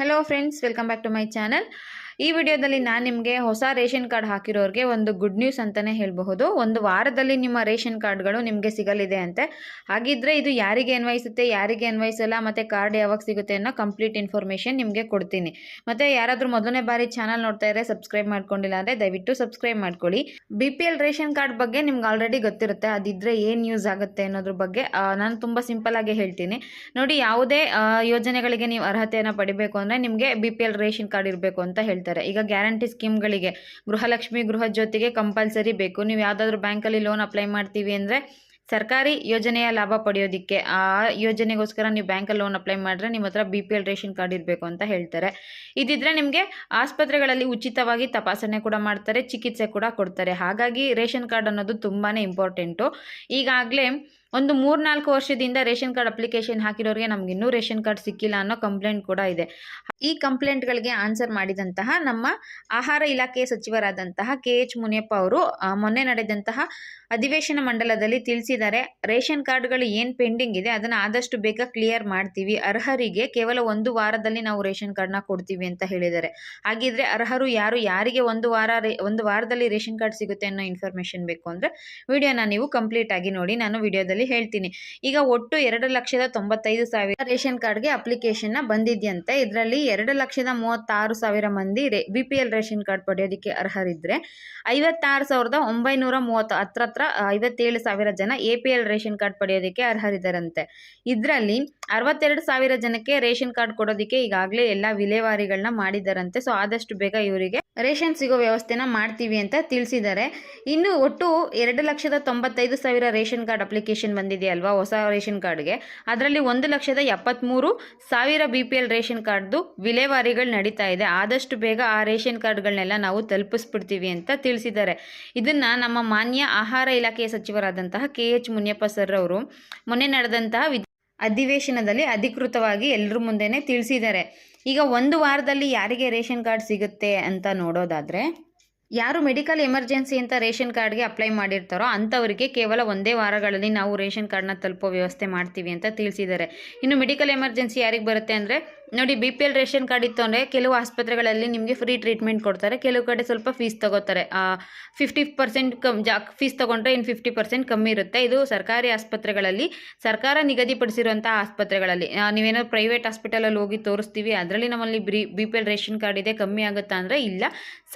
Hello friends, welcome back to my channel. ಈ ವಿಡಿಯೋದಲ್ಲಿ ನಾನು ನಿಮಗೆ ಹೊಸ ರೇಷನ್ ಕಾರ್ಡ್ ಹಾಕಿರೋರಿಗೆ ಒಂದು ಗುಡ್ ನ್ಯೂಸ್ ಅಂತಲೇ ಹೇಳಬಹುದು. ಒಂದು ವಾರದಲ್ಲಿ ನಿಮ್ಮ ರೇಷನ್ ಕಾರ್ಡ್ಗಳು ನಿಮಗೆ ಸಿಗಲಿದೆ ಅಂತೆ. ಹಾಗಿದ್ರೆ ಇದು ಯಾರಿಗೆ ಅನ್ವಯಿಸುತ್ತೆ, ಯಾರಿಗೆ ಅನ್ವಯಿಸಲ್ಲ, ಮತ್ತು ಕಾರ್ಡ್ ಯಾವಾಗ ಸಿಗುತ್ತೆ ಅನ್ನೋ ಕಂಪ್ಲೀಟ್ ಇನ್ಫಾರ್ಮೇಷನ್ ನಿಮಗೆ ಕೊಡ್ತೀನಿ. ಮತ್ತು ಯಾರಾದರೂ ಮೊದಲನೇ ಬಾರಿ ಚಾನಲ್ ನೋಡ್ತಾ ಇದ್ದರೆ ಸಬ್ಸ್ಕ್ರೈಬ್ ಮಾಡ್ಕೊಂಡಿಲ್ಲ ಅಂದರೆ ದಯವಿಟ್ಟು ಸಬ್ಸ್ಕ್ರೈಬ್ ಮಾಡ್ಕೊಳ್ಳಿ. BPL ರೇಷನ್ ಕಾರ್ಡ್ ಬಗ್ಗೆ ನಿಮ್ಗೆ ಆಲ್ರೆಡಿ ಗೊತ್ತಿರುತ್ತೆ. ಅದಿದ್ದರೆ ಏನು ಯೂಸ್ ಆಗುತ್ತೆ ಅನ್ನೋದ್ರ ಬಗ್ಗೆ ನಾನು ತುಂಬ ಸಿಂಪಲ್ ಆಗಿ ಹೇಳ್ತೀನಿ. ನೋಡಿ, ಯಾವುದೇ ಯೋಜನೆಗಳಿಗೆ ನೀವು ಅರ್ಹತೆಯನ್ನು ಪಡಿಬೇಕು ಅಂದರೆ ನಿಮಗೆ BPL ರೇಷನ್ ಕಾರ್ಡ್ ಇರಬೇಕು ಅಂತ ಹೇಳ್ತಾರೆ. ಈಗ ಗ್ಯಾರಂಟಿ ಸ್ಕೀಮ್ಗಳಿಗೆ ಗೃಹಲಕ್ಷ್ಮಿ, ಗೃಹ ಜ್ಯೋತಿಗೆ ಕಂಪಲ್ಸರಿ ಬೇಕು. ನೀವು ಯಾವುದಾದ್ರೂ ಬ್ಯಾಂಕಲ್ಲಿ ಲೋನ್ ಅಪ್ಲೈ ಮಾಡ್ತೀವಿ ಅಂದರೆ ಸರ್ಕಾರಿ ಯೋಜನೆಯ ಲಾಭ ಪಡೆಯೋದಕ್ಕೆ ಆ ಯೋಜನೆಗೋಸ್ಕರ ನೀವು ಬ್ಯಾಂಕಲ್ಲಿ ಲೋನ್ ಅಪ್ಲೈ ಮಾಡಿದ್ರೆ ನಿಮ್ಮ ಹತ್ರ BPL ರೇಷನ್ ಕಾರ್ಡ್ ಇರಬೇಕು ಅಂತ ಹೇಳ್ತಾರೆ. ಇದಿದ್ರೆ ನಿಮಗೆ ಆಸ್ಪತ್ರೆಗಳಲ್ಲಿ ಉಚಿತವಾಗಿ ತಪಾಸಣೆ ಕೂಡ ಮಾಡ್ತಾರೆ, ಚಿಕಿತ್ಸೆ ಕೂಡ ಕೊಡ್ತಾರೆ. ಹಾಗಾಗಿ ರೇಷನ್ ಕಾರ್ಡ್ ಅನ್ನೋದು ತುಂಬಾ ಇಂಪಾರ್ಟೆಂಟು. ಈಗಾಗಲೇ ಒಂದು 3-4 ವರ್ಷದಿಂದ ರೇಷನ್ ಕಾರ್ಡ್ ಅಪ್ಲಿಕೇಶನ್ ಹಾಕಿರೋರಿಗೆ ನಮ್ಗೆ ಇನ್ನೂ ರೇಷನ್ ಕಾರ್ಡ್ ಸಿಕ್ಕಿಲ್ಲ ಅನ್ನೋ ಕಂಪ್ಲೇಂಟ್ ಕೂಡ ಇದೆ. ಈ ಕಂಪ್ಲೇಂಟ್ಗಳಿಗೆ ಆನ್ಸರ್ ಮಾಡಿದಂತಹ ನಮ್ಮ ಆಹಾರ ಇಲಾಖೆ ಸಚಿವರಾದಂತಹ KH ಮುನಿಯಪ್ಪ ಅವರು ಮೊನ್ನೆ ನಡೆದಂತಹ ಅಧಿವೇಶನ ಮಂಡಲದಲ್ಲಿ ತಿಳಿಸಿದ್ದಾರೆ. ರೇಷನ್ ಕಾರ್ಡ್ಗಳು ಏನು ಪೆಂಡಿಂಗ್ ಇದೆ ಅದನ್ನು ಆದಷ್ಟು ಬೇಗ ಕ್ಲಿಯರ್ ಮಾಡ್ತೀವಿ. ಅರ್ಹರಿಗೆ ಕೇವಲ 1 ವಾರದಲ್ಲಿ ನಾವು ರೇಷನ್ ಕಾರ್ಡ್ನ ಕೊಡ್ತೀವಿ ಅಂತ ಹೇಳಿದ್ದಾರೆ. ಹಾಗಿದ್ರೆ ಅರ್ಹರು ಯಾರು, ಯಾರಿಗೆ ಒಂದು ವಾರದಲ್ಲಿ ರೇಷನ್ ಕಾರ್ಡ್ ಸಿಗುತ್ತೆ ಅನ್ನೋ ಇನ್ಫಾರ್ಮೇಷನ್ ಬೇಕು ಅಂದರೆ ವಿಡಿಯೋನ ನೀವು ಕಂಪ್ಲೀಟ್ ಆಗಿ ನೋಡಿ, ನಾನು ವಿಡಿಯೋದಲ್ಲಿ ಹೇಳ್ತೀನಿ. ಈಗ ಒಟ್ಟು 2,95,000 ರೇಷನ್ ಕಾರ್ಡ್ಗೆ ಅಪ್ಲಿಕೇಶನ್ ಬಂದಿದೆಯಂತೆ. ಇದರಲ್ಲಿ 2,36,000 ಮಂದಿ BPL ರೇಷನ್ ಕಾರ್ಡ್ ಪಡೆಯೋದಕ್ಕೆ ಅರ್ಹರಿದ್ರೆ 56,930 ಹತ್ರ 57,000 ಜನ APL ರೇಷನ್ ಕಾರ್ಡ್ ಪಡೆಯೋದಕ್ಕೆ ಅರ್ಹರಿದ್ದಾರಂತೆ. ಇದರಲ್ಲಿ 62,000 ಜನಕ್ಕೆ ರೇಷನ್ ಕಾರ್ಡ್ ಕೊಡೋದಕ್ಕೆ ಈಗಾಗಲೇ ಎಲ್ಲ ವಿಲೇವಾರಿಗಳನ್ನ ಮಾಡಿದ್ದಾರಂತೆ. ಸೊ ಆದಷ್ಟು ಬೇಗ ಇವರಿಗೆ ರೇಷನ್ ಸಿಗೋ ವ್ಯವಸ್ಥೆನ ಮಾಡ್ತೀವಿ ಅಂತ ತಿಳಿಸಿದ್ದಾರೆ. ಇನ್ನು ಒಟ್ಟು 2,95,000 ರೇಷನ್ ಕಾರ್ಡ್ ಅಪ್ಲಿಕೇಶನ್ ಬಂದಿದೆಯಲ್ವಾ ಹೊಸ ರೇಷನ್ ಕಾರ್ಡ್ಗೆ, ಅದರಲ್ಲಿ 1,73,000 BPL ರೇಷನ್ ಕಾರ್ಡ್ದು ವಿಲೇವಾರಿಗಳು ನಡೀತಾ ಇದೆ. ಆದಷ್ಟು ಬೇಗ ಆ ರೇಷನ್ ಕಾರ್ಡ್ಗಳನ್ನೆಲ್ಲ ನಾವು ತಲುಪಿಸ್ಬಿಡ್ತೀವಿ ಅಂತ ತಿಳಿಸಿದ್ದಾರೆ. ಇದನ್ನ ನಮ್ಮ ಮಾನ್ಯ ಆಹಾರ ಇಲಾಖೆಯ ಸಚಿವರಾದಂತಹ KH ಮುನಿಯಪ್ಪ ಸರ್ ಅವರು ಮೊನ್ನೆ ನಡೆದಂತಹ ಅಧಿವೇಶನದಲ್ಲಿ ಅಧಿಕೃತವಾಗಿ ಎಲ್ಲರ ಮುಂದೆನೆ ತಿಳಿಸಿದ್ದಾರೆ. ಈಗ 1 ವಾರದಲ್ಲಿ ಯಾರಿಗೆ ರೇಷನ್ ಕಾರ್ಡ್ ಸಿಗುತ್ತೆ ಅಂತ ನೋಡೋದಾದರೆ, ಯಾರು ಮೆಡಿಕಲ್ ಎಮರ್ಜೆನ್ಸಿ ಅಂತ ರೇಷನ್ ಕಾರ್ಡ್ಗೆ ಅಪ್ಲೈ ಮಾಡಿರ್ತಾರೋ ಅಂಥವರಿಗೆ ಕೇವಲ 1 ವಾರಗಳಲ್ಲಿ ನಾವು ರೇಷನ್ ಕಾರ್ಡ್ನ ತಲುಪೋ ವ್ಯವಸ್ಥೆ ಮಾಡ್ತೀವಿ ಅಂತ ತಿಳಿಸಿದ್ದಾರೆ. ಇನ್ನು ಮೆಡಿಕಲ್ ಎಮರ್ಜೆನ್ಸಿ ಯಾರಿಗೆ ಬರುತ್ತೆ ಅಂದರೆ, ನೋಡಿ, BPL ರೇಷನ್ ಕಾರ್ಡ್ ಇತ್ತು ಅಂದರೆ ಕೆಲವು ಆಸ್ಪತ್ರೆಗಳಲ್ಲಿ ನಿಮಗೆ ಫ್ರೀ ಟ್ರೀಟ್ಮೆಂಟ್ ಕೊಡ್ತಾರೆ, ಕೆಲವು ಕಡೆ ಸ್ವಲ್ಪ ಫೀಸ್ ತಗೋತಾರೆ. 50% ಫೀಸ್ ತೊಗೊಂಡ್ರೆ ಇನ್ನು 50% ಕಮ್ಮಿ ಇರುತ್ತೆ. ಇದು ಸರ್ಕಾರಿ ಆಸ್ಪತ್ರೆಗಳಲ್ಲಿ, ಸರ್ಕಾರ ನಿಗದಿಪಡಿಸಿರುವಂಥ ಆಸ್ಪತ್ರೆಗಳಲ್ಲಿ. ನೀವೇನೋ ಪ್ರೈವೇಟ್ ಹಾಸ್ಪಿಟಲಲ್ಲಿ ಹೋಗಿ ತೋರಿಸ್ತೀವಿ, ಅದರಲ್ಲಿ ನಮ್ಮಲ್ಲಿ BPL ರೇಷನ್ ಕಾರ್ಡ್ ಇದೆ, ಕಮ್ಮಿ ಆಗುತ್ತಾ ಅಂದರೆ ಇಲ್ಲ.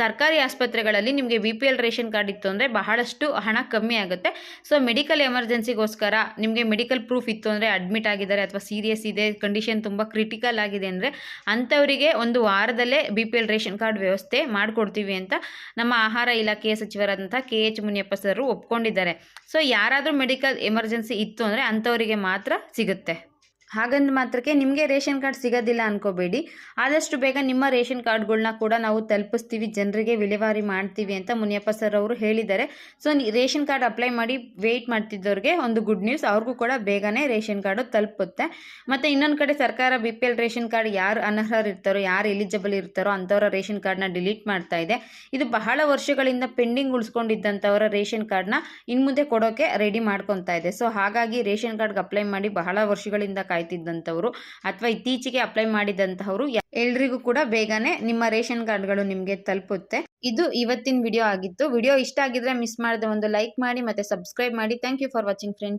ಸರ್ಕಾರಿ ಆಸ್ಪತ್ರೆಗಳಲ್ಲಿ ನಿಮಗೆ BPL ರೇಷನ್ ಕಾರ್ಡ್ ಇತ್ತು ಅಂದರೆ ಬಹಳಷ್ಟು ಹಣ ಕಮ್ಮಿ ಆಗುತ್ತೆ. ಸೊ ಮೆಡಿಕಲ್ ಎಮರ್ಜೆನ್ಸಿಗೋಸ್ಕರ ನಿಮಗೆ ಮೆಡಿಕಲ್ ಪ್ರೂಫ್ ಇತ್ತು ಅಂದರೆ, ಅಡ್ಮಿಟ್ ಆಗಿದ್ದಾರೆ ಅಥವಾ ಸೀರಿಯಸ್ ಇದೆ, ಕಂಡೀಷನ್ ತುಂಬ ಕ್ರಿಟಿಕಲ್ ಆಗಿದೆ ಅಂದರೆ ಅಂಥವರಿಗೆ 1 ವಾರದಲ್ಲೇ BPL ರೇಷನ್ ಕಾರ್ಡ್ ವ್ಯವಸ್ಥೆ ಮಾಡಿಕೊಡ್ತೀವಿ ಅಂತ ನಮ್ಮ ಆಹಾರ ಇಲಾಖೆಯ ಸಚಿವರಾದಂಥ KH ಮುನಿಯಪ್ಪ ಸರ್ ಒಪ್ಕೊಂಡಿದ್ದಾರೆ. ಸೊ ಯಾರಾದರೂ ಮೆಡಿಕಲ್ ಎಮರ್ಜೆನ್ಸಿ ಇತ್ತು ಅಂದರೆ ಅಂಥವರಿಗೆ ಮಾತ್ರ ಸಿಗುತ್ತೆ. ಹಾಗಂದ ಮಾತ್ರಕ್ಕೆ ನಿಮಗೆ ರೇಷನ್ ಕಾರ್ಡ್ ಸಿಗೋದಿಲ್ಲ ಅನ್ಕೋಬೇಡಿ. ಆದಷ್ಟು ಬೇಗ ನಿಮ್ಮ ರೇಷನ್ ಕಾರ್ಡ್ಗಳನ್ನ ಕೂಡ ನಾವು ತಲುಪಿಸ್ತೀವಿ, ಜನರಿಗೆ ವಿಲೇವಾರಿ ಮಾಡ್ತೀವಿ ಅಂತ ಮುನಿಯಪ್ಪ ಸರ್ ಅವರು ಹೇಳಿದ್ದಾರೆ. ಸೊ ರೇಷನ್ ಕಾರ್ಡ್ ಅಪ್ಲೈ ಮಾಡಿ ವೆಯ್ಟ್ ಮಾಡ್ತಿದ್ದವ್ರಿಗೆ ಒಂದು ಗುಡ್ ನ್ಯೂಸ್, ಅವ್ರಿಗೂ ಕೂಡ ಬೇಗನೆ ರೇಷನ್ ಕಾರ್ಡು ತಲುಪುತ್ತೆ. ಮತ್ತು ಇನ್ನೊಂದು ಕಡೆ ಸರ್ಕಾರ BPL ರೇಷನ್ ಕಾರ್ಡ್ ಯಾರು ಅನರ್ಹರು ಇರ್ತಾರೋ, ಯಾರು ಎಲಿಜಿಬಲ್ ಇರ್ತಾರೋ ಅಂಥವರ ರೇಷನ್ ಕಾರ್ಡ್ನ ಡಿಲೀಟ್ ಮಾಡ್ತಾ ಇದೆ. ಇದು ಬಹಳ ವರ್ಷಗಳಿಂದ ಪೆಂಡಿಂಗ್ ಉಳಿಸ್ಕೊಂಡಿದ್ದಂಥವರ ರೇಷನ್ ಕಾರ್ಡ್ನ ಇನ್ಮುಂದೆ ಕೊಡೋಕೆ ರೆಡಿ ಮಾಡ್ಕೊತಾ ಇದೆ. ಸೊ ಹಾಗಾಗಿ ರೇಷನ್ ಕಾರ್ಡ್ಗೆ ಅಪ್ಲೈ ಮಾಡಿ ಬಹಳ ವರ್ಷಗಳಿಂದ ಕಾಯ್ತಿದ್ದಂಥವ್ರು ಅಥವಾ ಇತ್ತೀಚೆಗೆ ಅಪ್ಲೈ ಮಾಡಿದಂತಹವರು ಎಲ್ರಿಗೂ ಕೂಡ ಬೇಗನೆ ನಿಮ್ಮ ರೇಷನ್ ಕಾರ್ಡ್ಗಳು ನಿಮಗೆ ತಲುಪುತ್ತೆ. ಇದು ಇವತ್ತಿನ ವಿಡಿಯೋ ಆಗಿತ್ತು. ವಿಡಿಯೋ ಇಷ್ಟ ಆಗಿದ್ರೆ ಮಿಸ್ ಮಾಡದೆ ಒಂದು ಲೈಕ್ ಮಾಡಿ ಮತ್ತು ಸಬ್ಸ್ಕ್ರೈಬ್ ಮಾಡಿ. Thank you for watching friends.